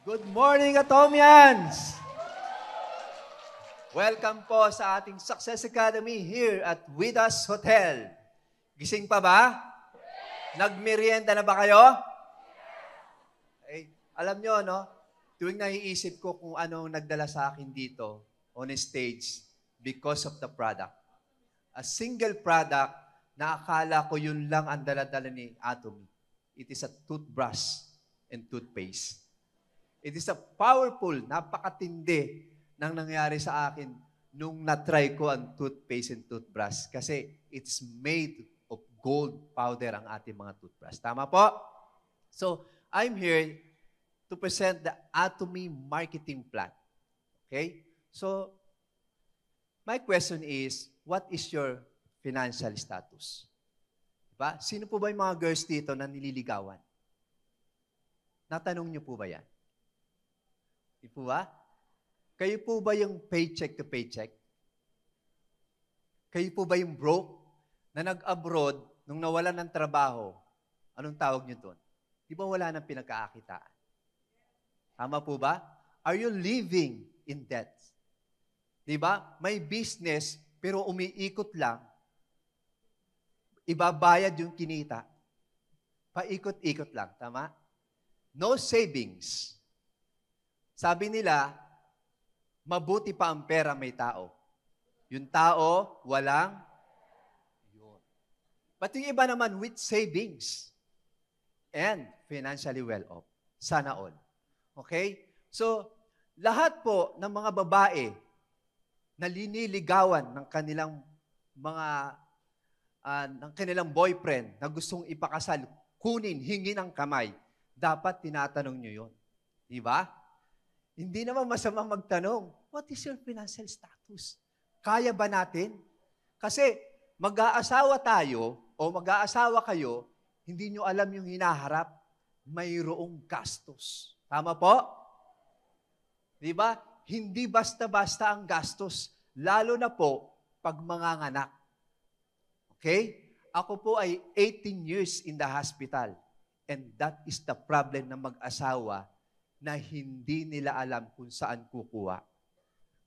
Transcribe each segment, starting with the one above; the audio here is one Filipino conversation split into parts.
Good morning, Atomians! Welcome po sa ating Success Academy here at Widas Hotel. Gising pa ba? Nagmerienda na ba kayo? Alam nyo, no? Tuwing naiisip ko kung anong nagdala sa akin dito on a stage because of the product. A single product na akala ko yun lang ang dala-dala ni Atomy. It is a toothbrush and toothpaste. It is a powerful, napakatindi ng nangyari sa akin nung na-try ko ang toothpaste and toothbrush kasi it's made of gold powder ang ating mga toothbrush. Tama po? So, I'm here to present the Atomy Marketing Plan. Okay? So, my question is, what is your financial status? Diba? Sino po ba yung mga girls dito na nililigawan? Natanong niyo po ba yan? Di po ba? Kayo po ba yung paycheck to paycheck? Kayo po ba yung broke na nag-abroad nung nawalan ng trabaho? Anong tawag niyo doon? Di ba wala nang pinagkakakitaan? Tama po ba? Are you living in debt? Di ba? May business pero umiikot lang. Ibabayad yung kinita. Paikot-ikot lang. Tama? No savings. Sabi nila, mabuti pa ang pera may tao. Yung tao, walang yun. But yung iba naman with savings and financially well off. Sana all. Okay? So, lahat po ng mga babae na liniligawan ng kanilang ng kanilang boyfriend na gustong ipakasal, kunin, hingin ang kamay, dapat tinatanong nyo yun. Di ba? Hindi naman masama magtanong, what is your financial status? Kaya ba natin? Kasi mag-aasawa tayo o mag-aasawa kayo, hindi nyo alam yung hinaharap, mayroong gastos. Tama po? Di ba? Hindi basta-basta ang gastos, lalo na po pag manganganak. Okay? Ako po ay 18 years in the hospital. And that is the problem ng mag-asawa na hindi nila alam kung saan kukuha.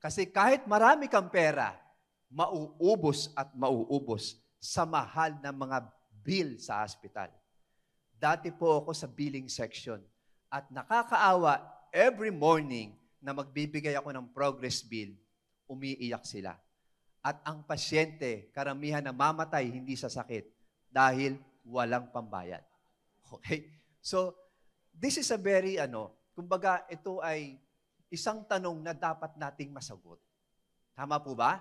Kasi kahit marami kang pera, mauubos at mauubos sa mahal na mga bill sa hospital. Dati po ako sa billing section at nakakaawa every morning na magbibigay ako ng progress bill, umiiyak sila. At ang pasyente, karamihan na mamatay hindi sa sakit dahil walang pambayad. Okay? So, this is a very, kumbaga, ito ay isang tanong na dapat nating masagot. Tama po ba?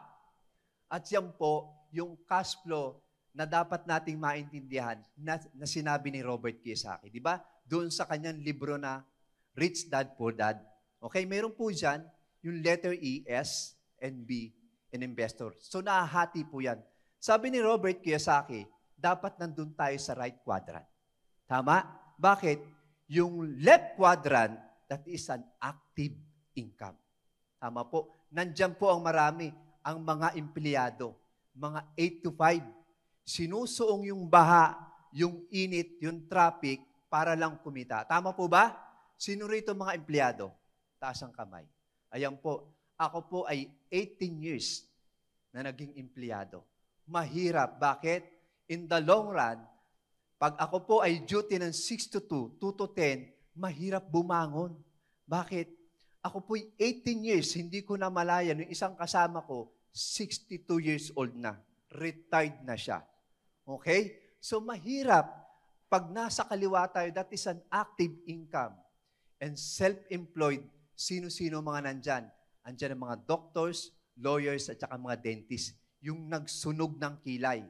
At yan po, yung cash flow na dapat nating maintindihan na sinabi ni Robert Kiyosaki. Di ba? Doon sa kanyang libro na Rich Dad, Poor Dad. Okay, meron po dyan yung letter E, S, and B, and investor. So, nahahati po yan. Sabi ni Robert Kiyosaki, dapat nandun tayo sa right quadrant. Tama? Bakit? Yung left quadrant, that is an active income. Tama po. Nandyan po ang marami, ang mga empleyado, mga 8 to 5. Sinusuong yung baha, yung init, yung traffic, para lang kumita. Tama po ba? Sino rito mga empleyado? Taas ang kamay. Ayan po. Ako po ay 18 years na naging empleyado. Mahirap. Bakit? In the long run, pag ako po ay duty ng 6 to 2, 2 to 10, mahirap bumangon. Bakit? Ako po ay 18 years, hindi ko na malayan. Yung isang kasama ko, 62 years old na. Retired na siya. Okay? So mahirap. Pag nasa kaliwa tayo, that is an active income. And self-employed, sino-sino mga nandyan? Andyan ang mga doctors, lawyers, at saka mga dentists. Yung nagsunog ng kilay.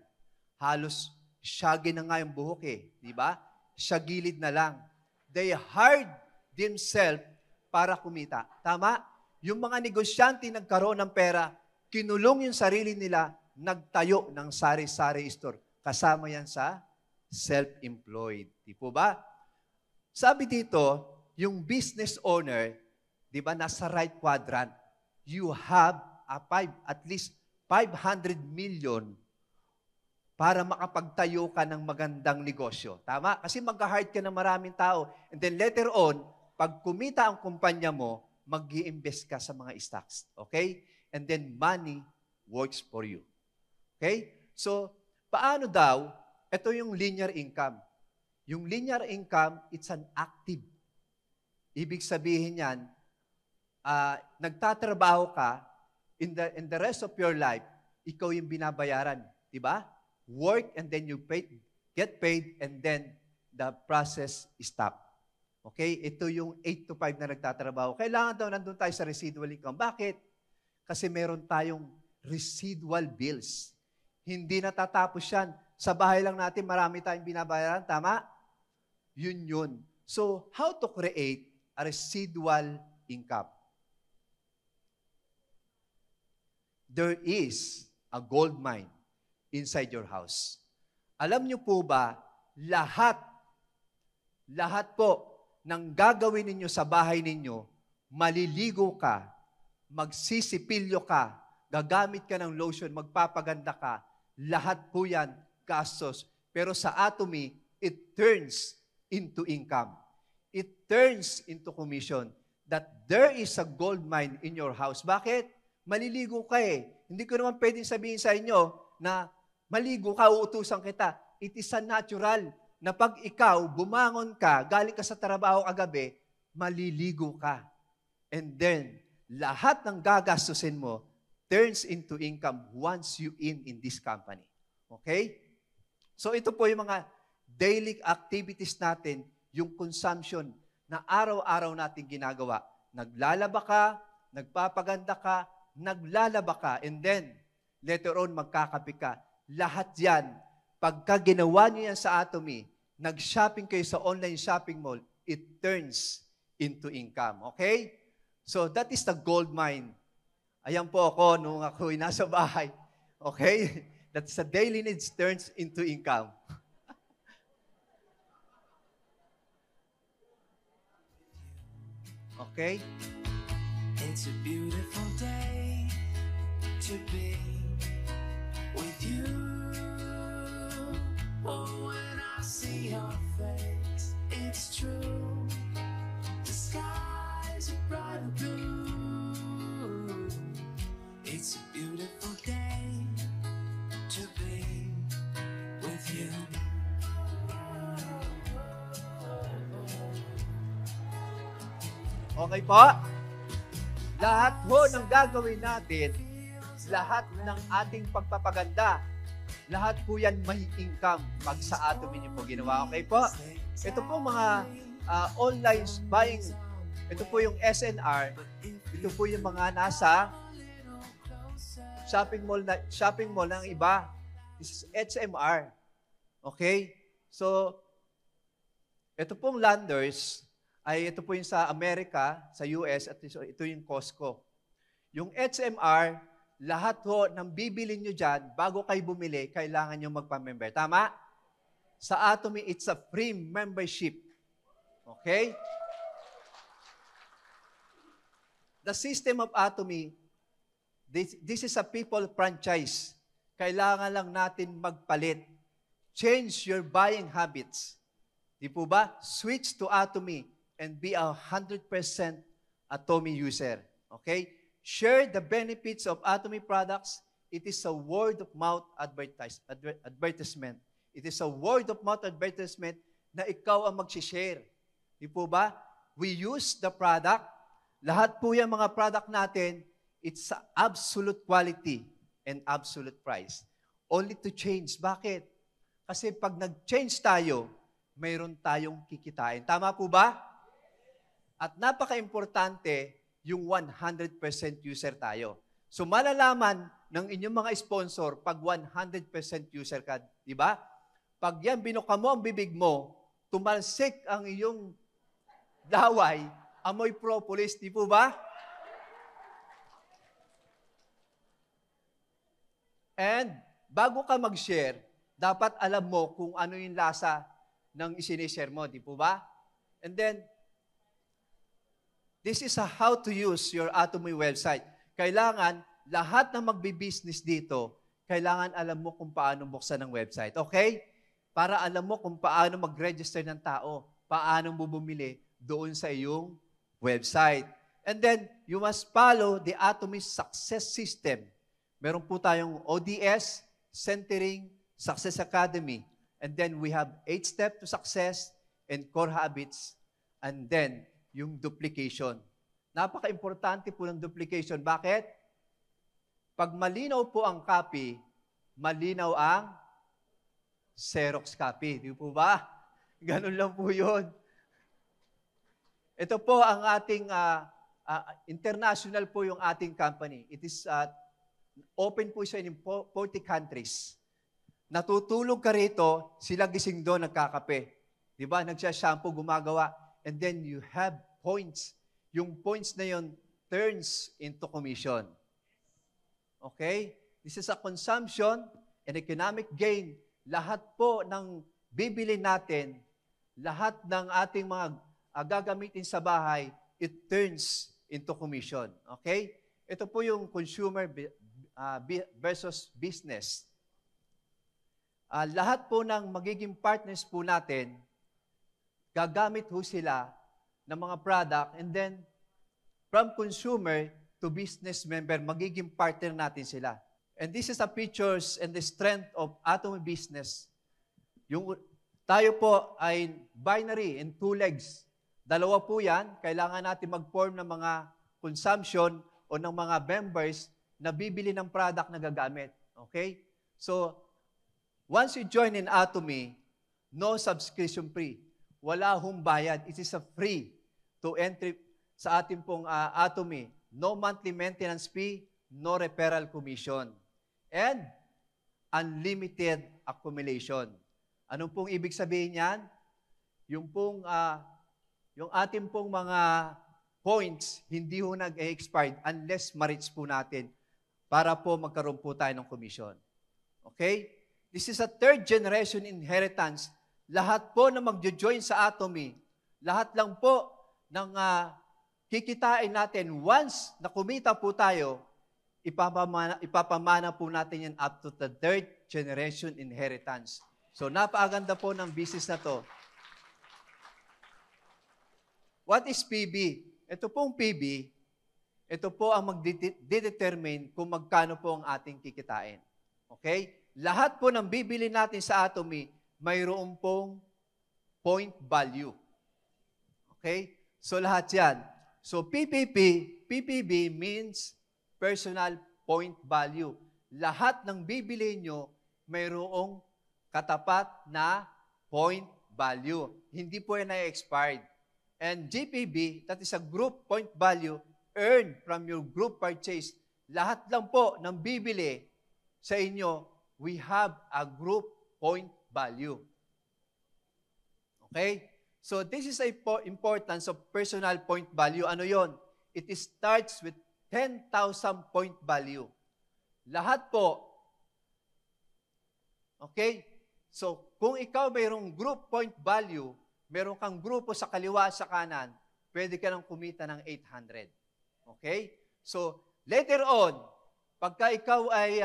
Halos shaggy na nga yung buhok eh. Di ba? Shagilid na lang. They hired themselves para kumita. Tama? Yung mga negosyante nagkaroon ng pera, kinulong yung sarili nila, nagtayo ng sari-sari store. Kasama yan sa self-employed. Di po ba? Sabi dito, yung business owner, di ba, nasa right quadrant, you have at least 500 million para makapagtayo ka ng magandang negosyo. Tama? Kasi mag-hire ka ng maraming tao. And then later on, Pag kumita ang kumpanya mo, mag-i-invest ka sa mga stocks. Okay? And then money works for you. Okay? So, paano daw? Ito yung linear income. Yung linear income, it's an active. Ibig sabihin yan, nagtatrabaho ka, in the rest of your life, ikaw yung binabayaran. Diba? Work and then you get paid and then the process stop. Okay? Ito yung 8 to 5 na nagtatrabaho. Kailangan daw nandun tayo sa residual income. Bakit? Kasi meron tayong residual bills. Hindi natatapos yan. Sa bahay lang natin, marami tayong binabayaran. Tama? Yun. So, how to create a residual income? There is a gold mine inside your house. Alam niyo po ba, lahat po ng gagawin ninyo sa bahay ninyo, maliligo ka, magsisipilyo ka, gagamit ka ng lotion, magpapaganda ka, lahat po yan gastos. Pero sa Atomy, it turns into income. It turns into commission. That there is a gold mine in your house. Bakit? Maliligo ka eh. Hindi ko naman pwedeng sabihin sa inyo na maligo ka, uutusan kita. It is a natural na pag ikaw, bumangon ka, galing ka sa trabaho kagabi, maliligo ka. And then, lahat ng gagastusin mo turns into income once you in this company. Okay? So ito po yung mga daily activities natin, yung consumption na araw-araw natin ginagawa. Naglalaba ka, nagpapaganda ka, naglalaba ka, and then, later on, magkakape ka. Lahat yan, pagka ginawa niyo yan sa Atomy, nag-shopping kayo sa online shopping mall, it turns into income. Okay? So, that is the gold mine. Ayan po ako nung ako'y nasa bahay. Okay? That's the daily needs turns into income. Okay? It's a beautiful day to be with you. Oh, when I see your face, it's true. The skies are bright blue. It's a beautiful day to be with you. Okay po? Lahat ho ng gagawin natin, lahat ng ating pagpapaganda, lahat po yan may income pag sa Atomy niyo po ginawa. Okay po? Ito po mga online buying. Ito po yung SNR. Ito po yung mga nasa shopping mall ng iba. This is HMR. Okay? So, ito pong Landers, ay ito po yung sa Amerika, sa US, at ito yung Costco. Yung HMR, lahat ho ng bibili nyo dyan, bago kayo bumili, kailangan nyo magpa-member. Tama? Sa Atomy, it's a free membership. Okay? The system of Atomy, this is a people franchise. Kailangan lang natin magpalit. Change your buying habits. Di po ba? Switch to Atomy and be 100% Atomy user. Okay? Share the benefits of Atomy products. It is a word-of-mouth advertisement. It is a word-of-mouth advertisement na ikaw ang mag-share. Di po ba? We use the product. Lahat po yung mga product natin, it's absolute quality and absolute price. Only to change. Bakit? Kasi pag nag-change tayo, mayroon tayong kikitain. Tama po ba? At napaka-importante, yung 100% user tayo. So malalaman ng inyong mga sponsor pag 100% user ka, di ba? Pag yan binuka mo ang bibig mo, tumalsik ang iyong daway, amoy propolis, di po ba? And bago ka mag-share, dapat alam mo kung ano yung lasa ng isinishare mo, di po ba? And then, this is how to use your Atomy website. Kailangan, lahat na magbi-business dito, kailangan alam mo kung paano buksan ng website. Okay? Para alam mo kung paano mag-register ng tao, paano mo bumili, doon sa iyong website. And then, you must follow the Atomy Success System. Meron po tayong ODS, Centering, Success Academy. And then, we have 8 steps to success and core habits. And then, yung duplication. Napaka-importante po ng duplication. Bakit? Pag malinaw po ang copy, malinaw ang Xerox copy. Di po ba? Ganun lang po yun. Ito po ang ating international po yung ating company. It is open po siya in 40 countries. Natutulog ka rito, sila gising doon, nagkakape. Di ba? Nagsha-shampoo, gumagawa. And then you have points. Yung points na yun turns into commission. Okay? This is a consumption and economic gain. Lahat po ng bibili natin, lahat ng ating mga gagamitin sa bahay, it turns into commission. Okay? Ito po yung consumer versus business. Lahat po ng magiging partners po natin, gagamit ho sila ng mga product and then from consumer to business member, magiging partner natin sila. And this is the features and the strength of Atomy Business. Yung tayo po ay binary in 2 legs. Dalawa po yan, kailangan natin mag-form ng mga consumption o ng mga members na bibili ng product na gagamit. Okay? So, once you join in Atomy, no subscription fee. Wala hong bayad. It is a free to entry sa ating pong Atomy. No monthly maintenance fee, no referral commission. And unlimited accumulation. Anong pong ibig sabihin yan? Yung ating pong mga points, hindi ho nag-expired unless ma-reach po natin para po magkaroon po tayo ng commission. Okay? This is a 3rd generation inheritance. Lahat po na mag-join sa Atomy, lahat lang po ng kikitain natin, once na kumita po tayo, ipapamana po natin yan up to the 3rd generation inheritance. So, napakaganda po ng business na to. What is PB? Ito pong PB, ito po ang magdetermine kung magkano po ang ating kikitain. Okay? Lahat po ng bibili natin sa Atomy, mayroon pong point value. Okay? So, lahat yan. So, PPB means personal point value. Lahat ng bibili nyo, mayroong katapat na point value. Hindi po yan na-expired. And GPB, that is a group point value earned from your group purchase. Lahat lang po ng bibili sa inyo, we have a group point value. Okay? So, this is the importance of personal point value. Ano yon? It starts with 10,000 point value. Lahat po. Okay? So, kung ikaw mayroong group point value, meron kang grupo sa kaliwa sa kanan, pwede ka nang kumita ng 800. Okay? So, later on, pagka ikaw ay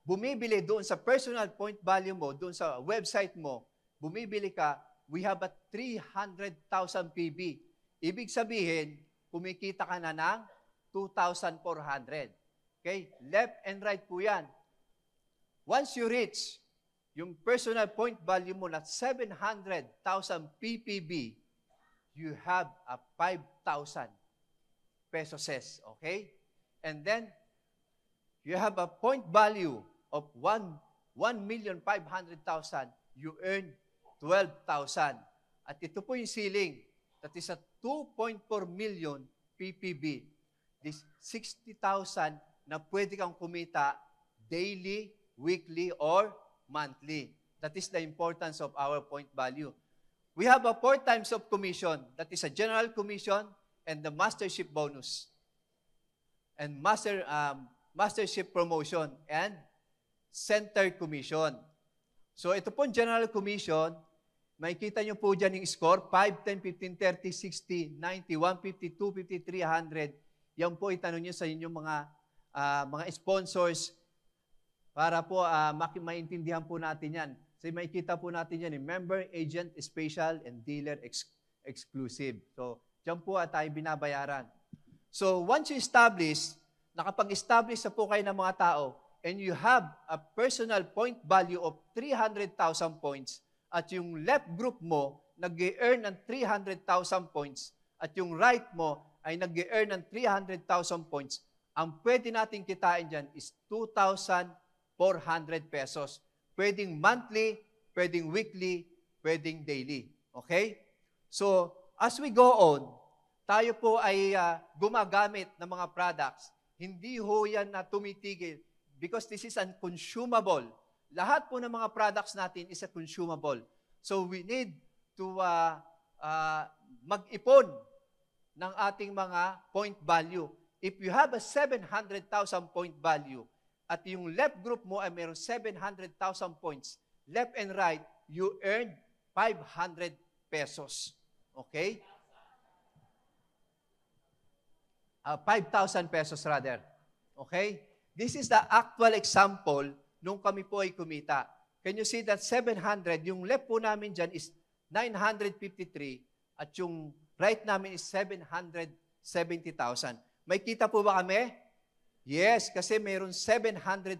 bumibili doon sa personal point value mo, doon sa website mo, bumibili ka, we have a 300,000 PB. Ibig sabihin, kumikita ka na ng 2,400. Okay? Left and right po yan. Once you reach yung personal point value mo na 700,000 PPB, you have a 5,000 pesos. Okay? And then, you have a point value of 1,500,000, you earn 12,000. At ito po yung ceiling. That is a 2.4 million PPB. This 60,000 na pwede kang kumita daily, weekly, or monthly. That is the importance of our point value. We have a 4 times of commission. That is a general commission and the mastership bonus. And mastership promotion and center commission. So ito po general commission, makikita nyo po dyan yung score, 5, 10, 15, 30, 60, 90, 150, 250, 300. Yan po itanong nyo sa inyong mga sponsors para po maintindihan po natin yan. So makikita po natin yan, member, agent, special, and dealer exclusive. So, dyan po tayo binabayaran. So, once you establish, nakapag-establish na po kayo ng mga tao, and you have a personal point value of 300,000 points, at yung left group mo, nag-earn ng 300,000 points, at yung right mo ay nag-earn ng 300,000 points, ang pwede natin kitain dyan is 2,400 pesos. Pwedeng monthly, pwedeng weekly, pwedeng daily. Okay? So, as we go on, tayo po ay gumagamit ng mga products. Hindi ho yan na tumitigil because this is an consumable. Lahat po ng mga products natin is a consumable. So, we need to mag-ipon ng ating mga point value. If you have a 700,000 point value at yung left group mo ay mayroong 700,000 points, left and right, you earn 500 pesos. Okay? 5,000 pesos rather. Okay? This is the actual example nung kami po ay kumita. Can you see that 700, yung left po namin dyan is 953 at yung right namin is 770,000. May kita po ba kami? Yes, kasi mayroon 700,000.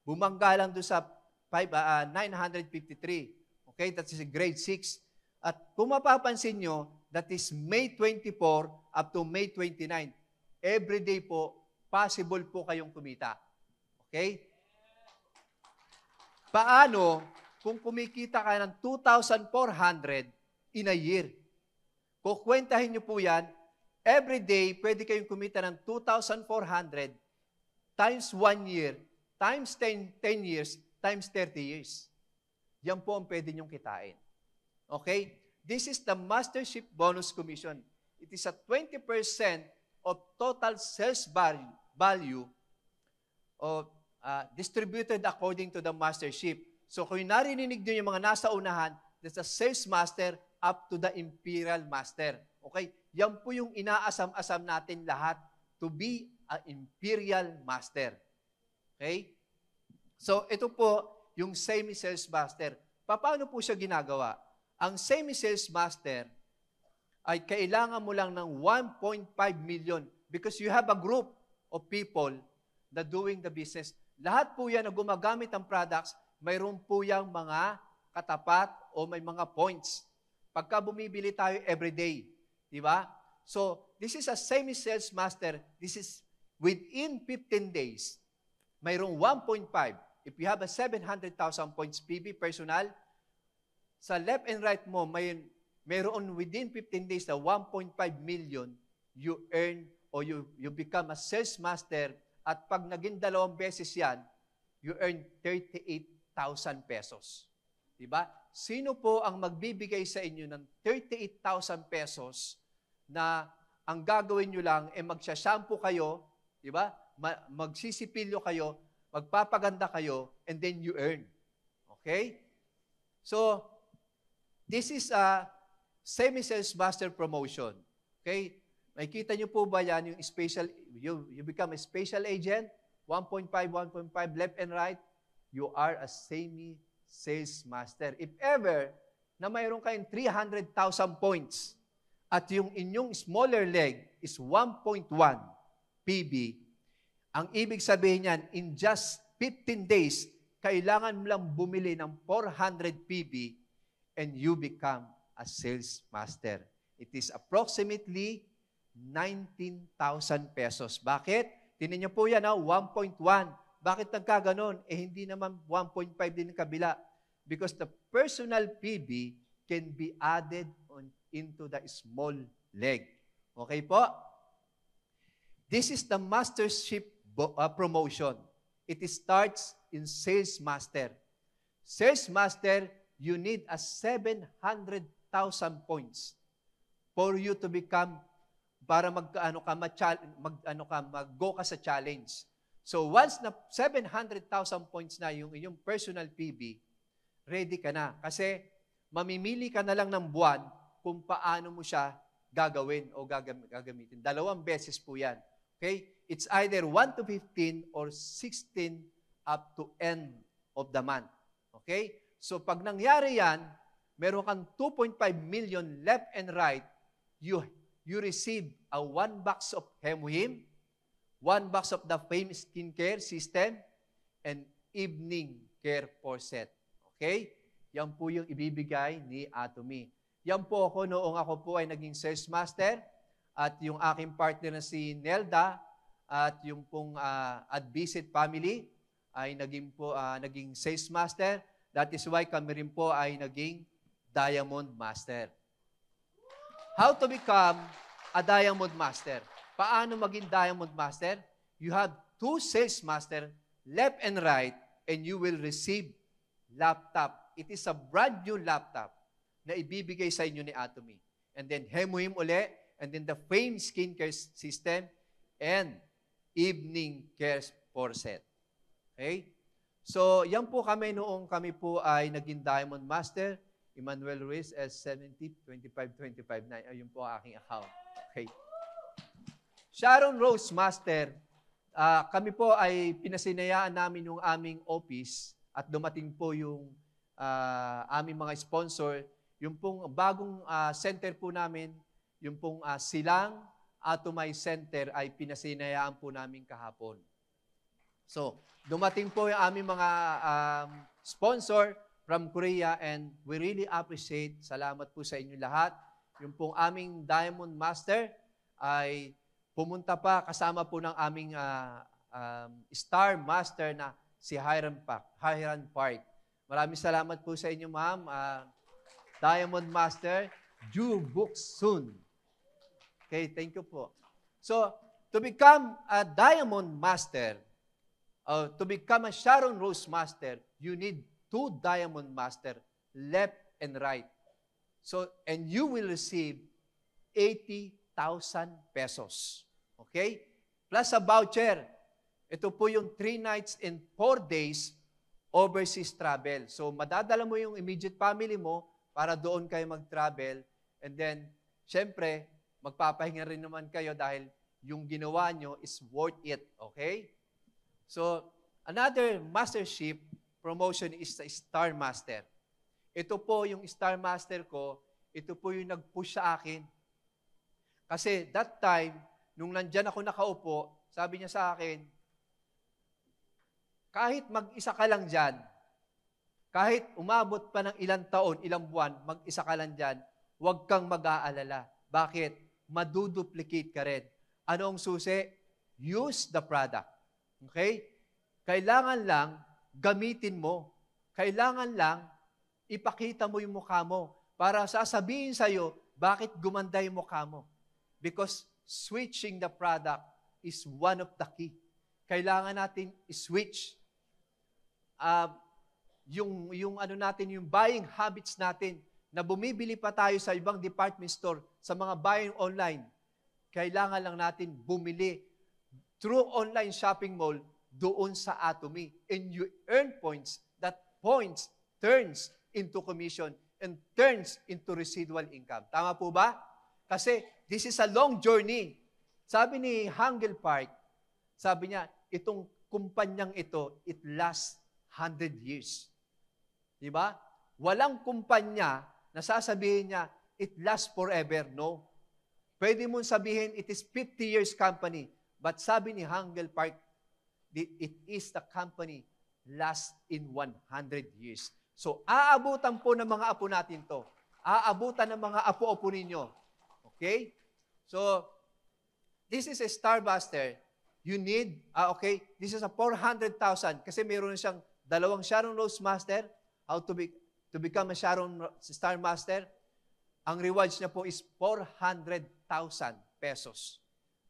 Bumangga lang doon sa 953. Okay, that is grade 6. At kung mapapansin nyo, that is May 24 up to May 29. Every day po, possible po kayong kumita. Okay? Paano kung kumikita ka ng 2,400 in a year? Kukwentahin nyo po yan, every day, pwede kayong kumita ng 2,400 times 1 year, times 10 years, times 30 years. Yan po ang pwede nyong kitain. Okay? This is the Mastership Bonus Commission. It is a 20% of total sales value of, distributed according to the Mastership. So kung narinig nyo yung mga nasa unahan, that's a sales master up to the imperial master. Okay? Yan po yung inaasam-asam natin lahat to be an imperial master. Okay? So ito po yung semi-sales master. Paano po siya ginagawa? Ang semi-sales master ay kailangan mo lang ng 1.5 million because you have a group of people na doing the business. Lahat po yan na gumagamit ng products, mayroon po yung mga katapat o may mga points. Pagka bumibili tayo everyday, di ba? So, this is a semi-sales master. This is within 15 days, mayroong 1.5. If you have a 700,000 points PB personal, sa left and right mo, mayroon within 15 days na 1.5 million, you earn or you become a sales master at pag naging 2 beses yan, you earn 38,000 pesos. Diba? Sino po ang magbibigay sa inyo ng 38,000 pesos na ang gagawin nyo lang ay magsashampoo kayo, diba? Magsisipilyo kayo, magpapaganda kayo, and then you earn. Okay? So, this is a semi-sales master promotion. Okay? Makikita nyo po ba yan, yung special, you become a special agent, 1.5 left and right, you are a semi-sales master. If ever na mayroon kayong 300,000 points at yung inyong smaller leg is 1.1 PB, ang ibig sabihin yan, in just 15 days, kailangan mo lang bumili ng 400 PB and you become a sales master. It is approximately 19,000 pesos. Bakit? Tingnan niyo po yan, 1.1. Bakit nagkaganon? Hindi naman 1.5 din ang kabila. Because the personal PB can be added into the small leg. Okay po? This is the mastership promotion. It starts in sales master. Sales master, you need a 700,000 points for you to become, para mag-go ka sa challenge. So once na 700,000 points na yung inyong personal PB, ready ka na. Kasi mamimili ka na lang ng buwan kung paano mo siya gagawin o gagamitin. 2 beses po yan. Okay? It's either 1 to 15 or 16 up to end of the month. Okay? So pag nangyari yan, meron kang 2.5 million left and right, you receive a 1 box of Hemuhim, 1 box of the Fame Skincare System, and Evening Care for Set. Okay? Yan po yung ibibigay ni Atomy. Yan po ako noong ako po ay naging sales master at yung aking partner na si Nelda at yung pong Advisit family ay naging sales master. That is why kami rin po ay naging Diamond Master. How to become a Diamond Master? Paano maging Diamond Master? You have 2 sales master, left and right, and you will receive laptop. It is a brand new laptop na ibibigay sa inyo ni Atomy. And then Hemuhim uli, and then the Fame Skincare System, and Evening Care for Set. Okay? So, yan po kami noong kami po ay naging Diamond Master. Emmanuel Ruiz, S70-25-25-9. Ayun po ang aking account. Okay. Sharon Rose Master, kami po ay pinasinayaan namin yung aming office at dumating po yung aming mga sponsor. Yung pong bagong center po namin, yung pong Silang Atomay Center ay pinasinayaan po namin kahapon. So, dumating po yung aming mga sponsor from Korea and we really appreciate, salamat po sa inyo lahat. Yung pong aming Diamond Master ay pumunta pa kasama po ng aming Star Master na si Hiram Park. Maraming salamat po sa inyo, ma'am. Diamond Master, due books soon. Okay, thank you po. So, to become a Diamond Master, to become a Sharon Rose Master, you need 2 Diamond Master, left and right. So, and you will receive 80,000 pesos. Okay? Plus a voucher. Ito po yung 3 nights and 4 days overseas travel. So, madadala mo yung immediate family mo para doon kayo mag-travel. And then, syempre, magpapahinga rin naman kayo dahil yung ginawa nyo is worth it. Okay? So, another mastership promotion is the Star Master. Ito po yung Star Master ko, ito po yung nag-push sa akin. Kasi that time, nung nandyan ako nakaupo, sabi niya sa akin, kahit mag-isa ka lang dyan, kahit umabot pa ng ilang taon, ilang buwan, mag-isa ka lang dyan, huwag kang mag-aalala. Bakit? Maduduplicate ka rin. Ano ang susi? Use the product. Okay? Kailangan lang gamitin mo. Kailangan lang ipakita mo yung mukha mo para sasabihin sa'yo bakit gumanda yung mukha mo. Because switching the product is one of the key. Kailangan natin i-switch yung ano natin, yung buying habits natin na bumibili pa tayo sa ibang department store, sa mga buying online. Kailangan lang natin bumili through online shopping mall doon sa Atomy. And you earn points. That points turns into commission and turns into residual income. Tama po ba? Kasi this is a long journey. Sabi ni Hangel Park, sabi niya, itong kumpanyang ito, it lasts 100 years. Di ba? Walang kumpanya na sasabihin niya, it lasts forever. No. Pwede mong sabihin, it is 50 years company. But sabi ni Hangel Park, it is the company last in 100 years. So, aabutan po ng mga apo natin to. Aabutan ng mga apo-apo ninyo. Okay? So, this is a Starbuster. You need, this is a 400,000 kasi mayroon siyang 2 Sharon Rose Master, how to become a Star Master. Ang rewards niya po is 400,000 pesos.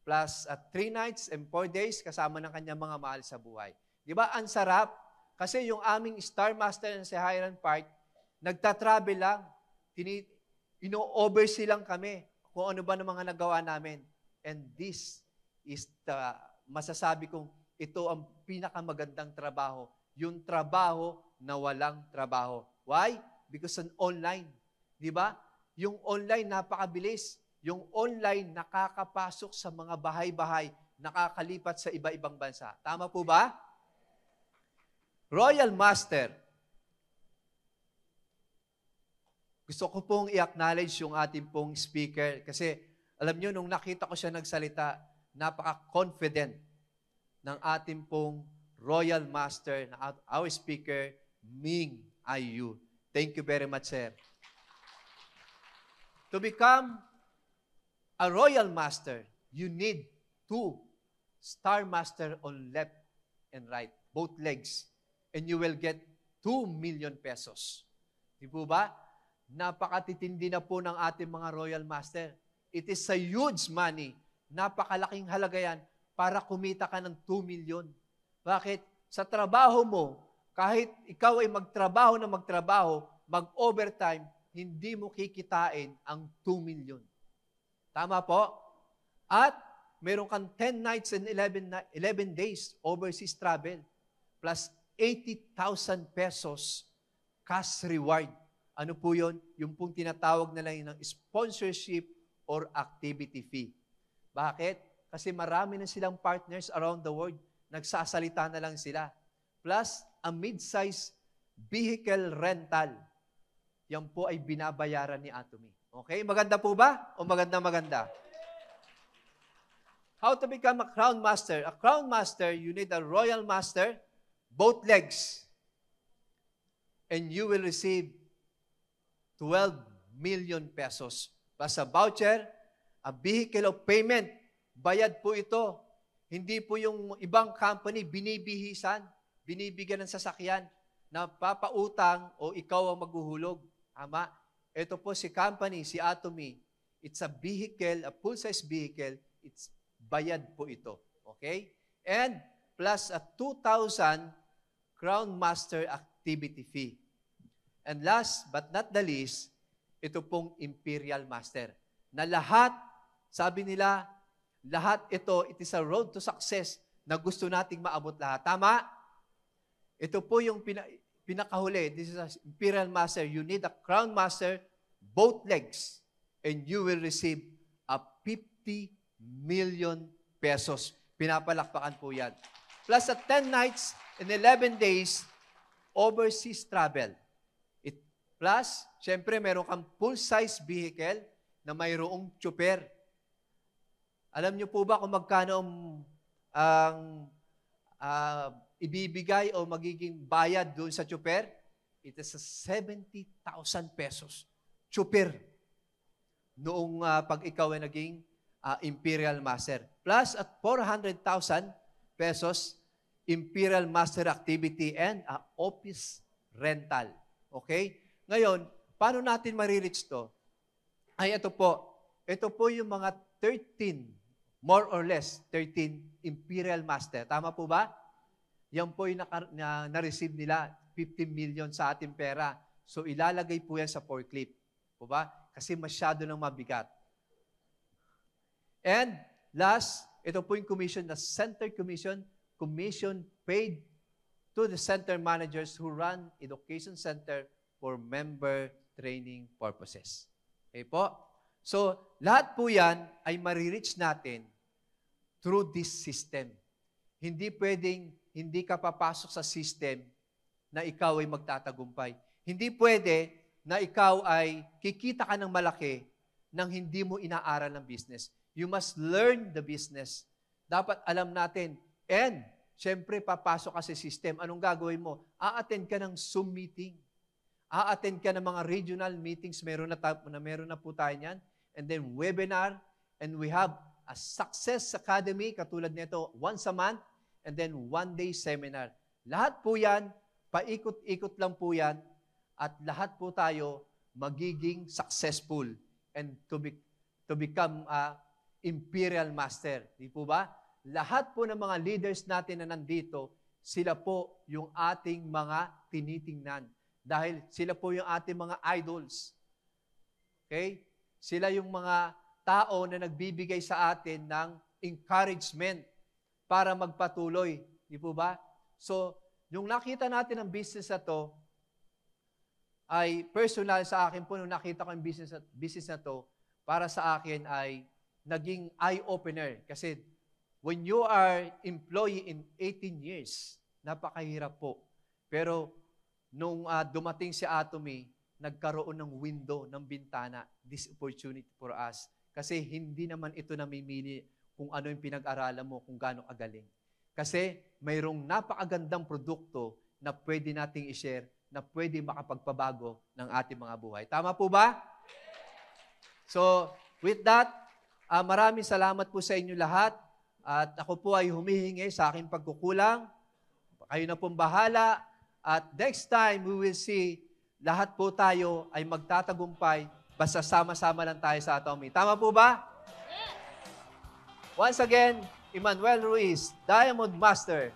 Plus 3 nights and 4 days kasama ng kanyang mga mahal sa buhay. Di ba? Ang sarap. Kasi yung aming Star Master na si Hiram Park, nagtatravel lang. Ino-oversee lang kami kung ano ba ng mga nagawa namin. And this is the, masasabi kong, ito ang pinakamagandang trabaho. Yung trabaho na walang trabaho. Why? Because online. Di ba? Yung online napakabilis. Yung online nakakapasok sa mga bahay-bahay, nakakalipat sa iba-ibang bansa. Tama po ba? Royal Master. Gusto ko pong i-acknowledge yung ating pong speaker kasi alam nyo, nung nakita ko siya nagsalita, napaka-confident ng ating pong Royal Master, na our speaker, Ming Ayu. Thank you very much, sir. To become a Royal Master, you need 2 Star Master on left and right, both legs, and you will get 2 million pesos. Di po ba? Napakatitindi na po ng ating mga Royal Master. It is a huge money. Napakalaking halaga yan para kumita ka ng 2 million. Bakit? Sa trabaho mo, kahit ikaw ay magtrabaho, mag-overtime, hindi mo kikitain ang 2 million. Tama po? At meron kang 10 nights and 11 days overseas travel plus 80,000 pesos cash reward. Ano po yun? Yung pong tinatawag na lang ng sponsorship or activity fee. Bakit? Kasi marami na silang partners around the world. Nagsasalita na lang sila. Plus, a mid-size vehicle rental. Yan po ay binabayaran ni Atomy. Okay? Maganda po ba? O maganda? How to become a Crown Master? A Crown Master, you need a Royal Master, both legs. And you will receive 12 million pesos. Plus a voucher, a vehicle of payment. Bayad po ito. Hindi po yung ibang company binibigyan ng sasakyan na papautang o ikaw ang maghuhulog. Tama? Ito po si company, si Atomy. It's a vehicle, a full-size vehicle. It's bayad po ito. Okay? And plus a 2,000 Crown Master activity fee. And last but not the least, ito pong Imperial Master. Na lahat, sabi nila, lahat ito, it is a road to success na gusto nating maabot lahat. Tama? Ito po yung pinakahuli. This is a Imperial Master. You need a Crown Master, both legs, and you will receive a 50 million pesos. Pinapalakpakan po yan. Plus a 10 nights and 11 days overseas travel. Plus, syempre, meron kang full-size vehicle na mayroong tsuper. Alam niyo po ba kung magkano ang ibibigay o magiging bayad doon sa tsuper? It is 70,000 pesos. Tsuper. Noong pag ikaw ay naging Imperial Master. Plus, at 400,000 pesos, Imperial Master activity and office rental. Okay? Ngayon, paano natin marireach to? Ay, ito po. Ito po yung mga 13, more or less, 13 Imperial Master. Tama po ba? Yan po yung na-receive nila, 15 million sa ating pera. So, ilalagay po yan sa forklift. Po ba? Kasi masyado nang mabigat. And last, ito po yung commission, na center commission paid to the center managers who run education center for member training purposes. Okay po? So, lahat po yan ay marireach natin through this system. Hindi pwedeng, hindi ka papasok sa system na ikaw ay magtatagumpay. Hindi pwede na ikaw ay kikita ka ng malaki nang hindi mo inaaral ng business. You must learn the business. Dapat alam natin. And, syempre, papasok ka sa system. Anong gagawin mo? A-attend ka ng Zoom meeting. A-attend ka ng mga regional meetings, meron na po tayo niyan. And then webinar, and we have a success academy, katulad nito, once a month, and then 1-day seminar. Lahat po yan, paikot-ikot lang po yan, at lahat po tayo magiging successful and to become a Imperial Master. Di po ba? Lahat po ng mga leaders natin na nandito, sila po yung ating mga tinitingnan. Dahil sila po yung ating mga idols. Okay? Sila yung mga tao na nagbibigay sa atin ng encouragement para magpatuloy. Di po ba? So, yung nakita natin ang business na to, ay personal sa akin po, nung nakita ko yung business na to, para sa akin ay naging eye-opener. Kasi when you are employee in 18 years, napakahirap po. Pero nung dumating si Atomy, nagkaroon ng window, ng bintana, this opportunity for us. Kasi hindi naman ito namimili kung ano yung pinag-aralan mo, kung gaano kagaling. Kasi mayroong napakagandang produkto na pwede nating i-share, na pwede makapagpabago ng ating mga buhay. Tama po ba? So, with that, maraming salamat po sa inyo lahat. At ako po ay humihingi sa aking pagkukulang. Kayo na pong bahala. At next time, we will see, lahat po tayo ay magtatagumpay basta sama-sama lang tayo sa Atomy. Tama po ba? Once again, Emmanuel Ruiz, Diamond Master.